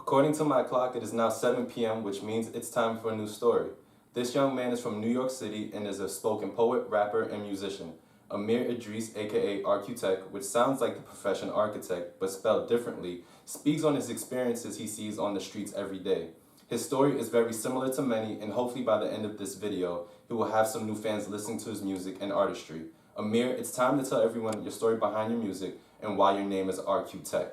According to my clock, it is now 7 p.m., which means it's time for a new story. This young man is from New York City and is a spoken poet, rapper, and musician. Amir Idris, aka RQTEK, which sounds like the profession architect, but spelled differently, speaks on his experiences he sees on the streets every day. His story is very similar to many, and hopefully by the end of this video, he will have some new fans listening to his music and artistry. Amir, it's time to tell everyone your story behind your music and why your name is RQTEK.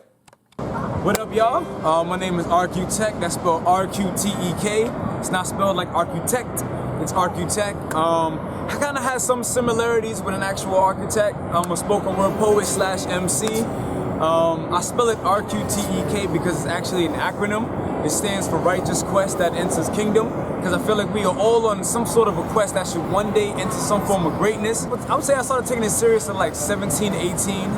What up, y'all? My name is RQTEK. That's spelled R-Q-T-E-K. It's not spelled like architect. It's RQTEK. I kind of have some similarities with an actual architect. I'm a spoken word poet / MC. I spell it RQTEK because it's actually an acronym. It stands for Righteous Quest That Enters Kingdom. Because I feel like we are all on some sort of a quest that should one day enter some form of greatness. I would say I started taking it serious at like 17, 18.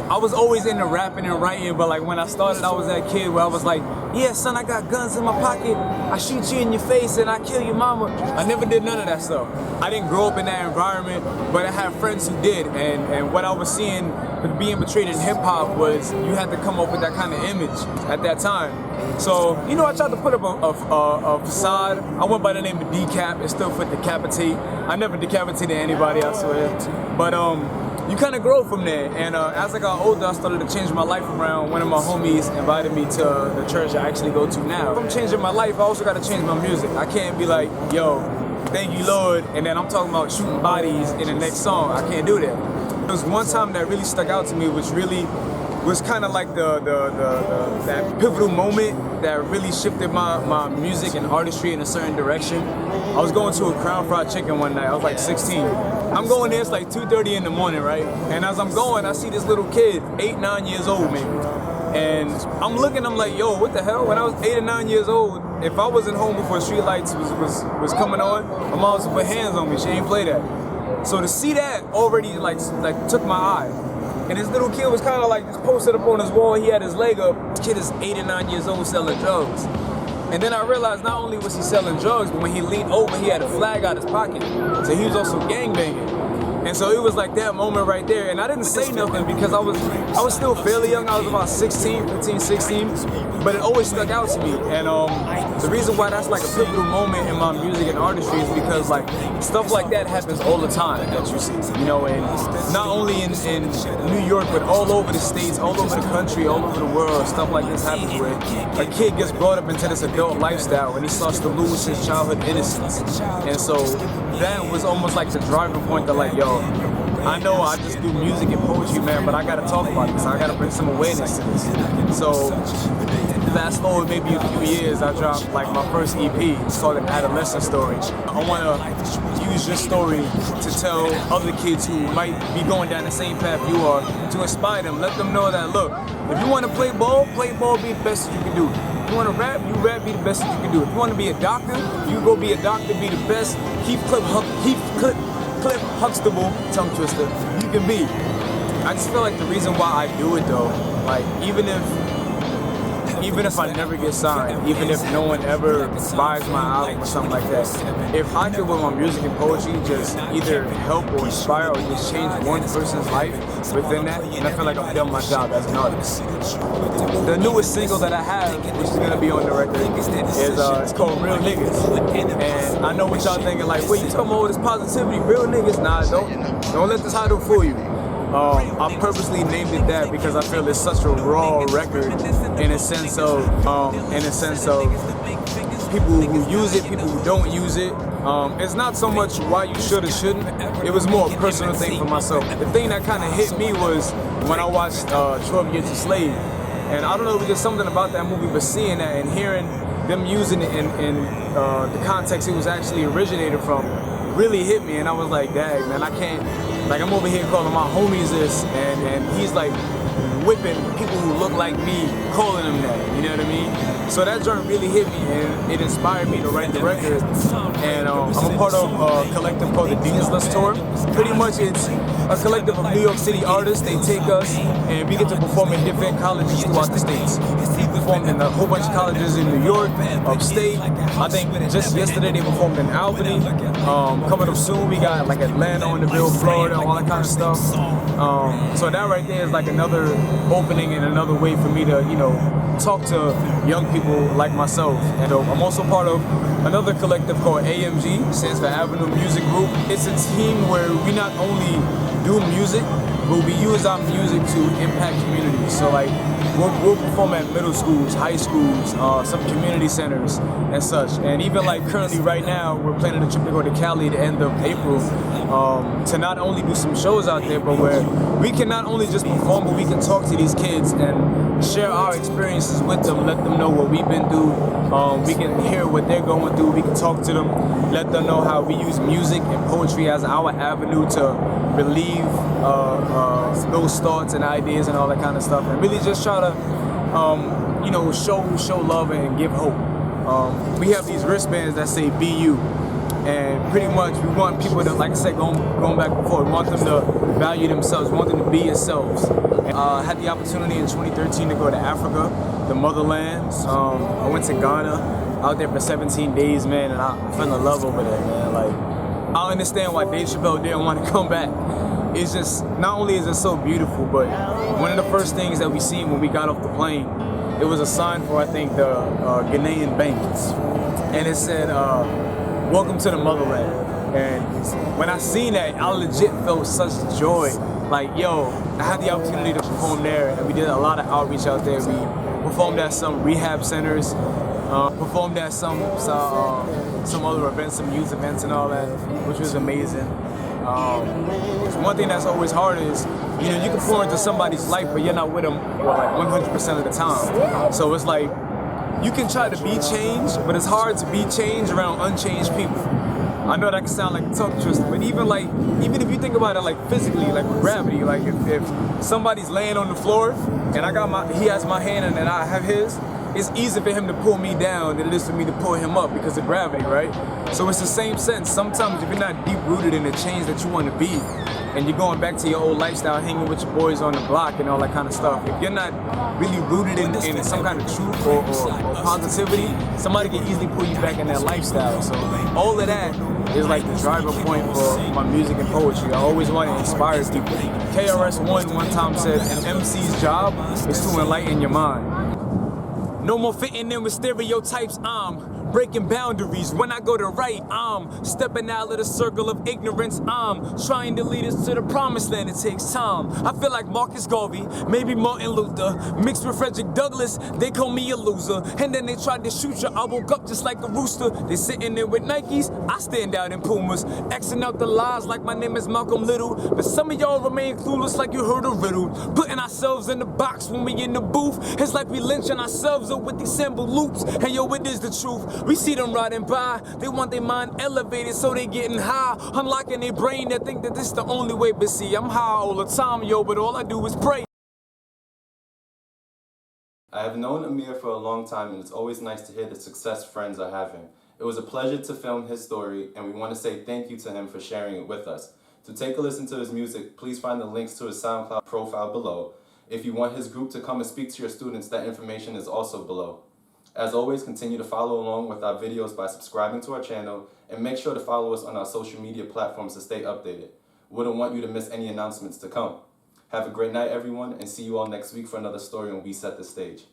I was always into rapping and writing, but like when I started, I was that kid where I was like, yeah, son, I got guns in my pocket. I shoot you in your face and I kill your mama. I never did none of that stuff. I didn't grow up in that environment, but I had friends who did. And what I was seeing being portrayed in hip hop was you had to come up with that kind of image at that time. So, you know, I tried to put up a facade. I went by the name of Decap. It still fit decapitate. I never decapitated anybody, I swear. But you kind of grow from there, and as I got older, I started to change my life around. One of my homies invited me to the church I actually go to now. If I'm changing my life, I also got to change my music. I can't be like, yo, thank you, Lord, and then I'm talking about shooting bodies in the next song. I can't do that. There was one time that really stuck out to me, which really was kind of like that pivotal moment that really shifted my music and artistry in a certain direction. I was going to a Crown Fried Chicken one night. I was like 16. I'm going there, it's like 2:30 in the morning, right? And as I'm going, I see this little kid, 8, 9 years old maybe. And I'm looking, I'm like, yo, what the hell? When I was 8 or 9 years old, if I wasn't home before street lights was coming on, my mom was to put hands on me. She ain't play that. So to see that already like took my eye. And this little kid was kind of like just posted up on his wall. He had his leg up. This kid is 8 or 9 years old selling drugs. And then I realized not only was he selling drugs, but when he leaned over, he had a flag out his pocket. So he was also gangbanging. And so it was like that moment right there. And I didn't say nothing because I was still fairly young. I was about 16, 15, 16. But it always stuck out to me. And the reason why that's like a pivotal moment in my music and artistry is because like stuff like that happens all the time that you see. You know, and not only in New York, but all over the states, all over the country, all over the world, stuff like this happens where a kid gets brought up into this adult lifestyle and he starts to lose his childhood innocence. And so that was almost like the driving point that like, yo, I know I just do music and poetry, man, but I gotta talk about this. I gotta bring some awareness to this. So fast forward maybe a few years, I dropped like my first EP. It's called An Adolescent Story. I wanna use your story to tell other kids who might be going down the same path you are, to inspire them. Let them know that, look, if you wanna play ball, be the best that you can do. If you wanna rap, you rap, be the best that you can do. If you wanna be a doctor, you go be a doctor, be the best. Cliff Huxtable, tongue twister, you can be. I just feel like the reason why I do it though, like even if I never get signed, even if no one ever buys my album or something like that, if I could with my music and poetry just either help or inspire or just change one person's life within that, and I feel like I've done my job as an artist. The newest single that I have, which is gonna be on the record, is it's called Real Niggas. And I know what y'all thinking, like, wait, you talking about all this positivity, real niggas? Nah, don't let the title fool you. I purposely named it that because I feel it's such a raw record in a sense of people who use it, people who don't use it. It's not so much why you should or shouldn't. It was more a personal thing for myself. The thing that kind of hit me was when I watched 12 Years a Slave. And I don't know, it was just something about that movie, but seeing that and hearing them using it in the context it was actually originated from really hit me. And I was like, dang, man, I can't, like I'm over here calling my homies this, and he's like whipping people who look like me, calling them that, you know what I mean? So that joint really hit me, and it inspired me to write the record. And I'm a part of a collective called the Dean's List Tour. Pretty much it's a collective of New York City artists. They take us and we get to perform in different colleges throughout the states. We performed in a whole bunch of colleges in New York, upstate. I think just yesterday they performed in Albany. Coming up soon we got like Atlanta on the bill, Florida, all that kind of stuff. So that right there is like another opening and another way for me to, talk to young people like myself. And I'm also part of another collective called AMG, stands for Avenue Music Group. It's a team where we not only do music, but we use our music to impact communities. So like, we'll perform at middle schools, high schools, some community centers and such. And even like currently right now, we're planning a trip to go to Cali the end of April to not only do some shows out there, but where we can not only just perform, but we can talk to these kids and share our experiences with them, let them know what we've been through. We can hear what they're going through. We can talk to them, let them know how we use music and poetry as our avenue to relieve those thoughts and ideas and all that kind of stuff, and really just try to, show love and give hope. We have these wristbands that say "Be You," and pretty much we want people to, like I said, going back before, we want them to value themselves, we want them to be themselves. I had the opportunity in 2013 to go to Africa, the motherland. I went to Ghana, out there for 17 days, man, and I fell in love over there, man. Like, I understand why Dave Chappelle didn't want to come back. It's just, not only is it so beautiful, but one of the first things that we seen when we got off the plane, it was a sign for, I think, the Ghanaian banks. And it said, "Welcome to the motherland." And when I seen that, I legit felt such joy. Like, yo, I had the opportunity to perform there, and we did a lot of outreach out there. We performed at some rehab centers, performed at some other events, some youth events and all that, which was amazing. One thing that's always hard is, you can pour into somebody's life, but you're not with them like 100% of the time. So it's like, you can try to be changed, but it's hard to be changed around unchanged people. I know that can sound like a tongue twister, but even if you think about it like physically, like with gravity, like if somebody's laying on the floor and he has my hand and then I have his, it's easy for him to pull me down than it is for me to pull him up because of gravity, right? So it's the same sense. Sometimes if you're not deep rooted in the change that you want to be, and you're going back to your old lifestyle, hanging with your boys on the block and all that kind of stuff, if you're not really rooted in some kind of truth or positivity, somebody can easily pull you back in that lifestyle. So all of that is like the driver point for my music and poetry. I always want to inspire people. KRS-One one time said, an MC's job is to enlighten your mind. No more fitting in with stereotypes, I'm breaking boundaries. When I go to write, I'm stepping out of the circle of ignorance. I'm trying to lead us to the promised land. It takes time. I feel like Marcus Garvey, maybe Martin Luther, mixed with Frederick Douglass. They call me a loser, and then they tried to shoot you. I woke up just like a rooster. They sitting there with Nikes, I stand out in Pumas, Xing out the lies like my name is Malcolm Little. But some of y'all remain clueless like you heard a riddle. Putting ourselves in the box when we in the booth, it's like we lynching ourselves up with these symbol loops. And yo, it is the truth. We see them riding by, they want their mind elevated so they getting high, unlocking their brain, they think that this is the only way. But see, I'm high all the time, yo, but all I do is pray. I have known Amir for a long time, and it's always nice to hear the success friends are having. It was a pleasure to film his story, and we want to say thank you to him for sharing it with us. To take a listen to his music, please find the links to his SoundCloud profile below. If you want his group to come and speak to your students, that information is also below. As always, continue to follow along with our videos by subscribing to our channel, and make sure to follow us on our social media platforms to stay updated. Wouldn't want you to miss any announcements to come. Have a great night, everyone, and see you all next week for another story when we set the stage.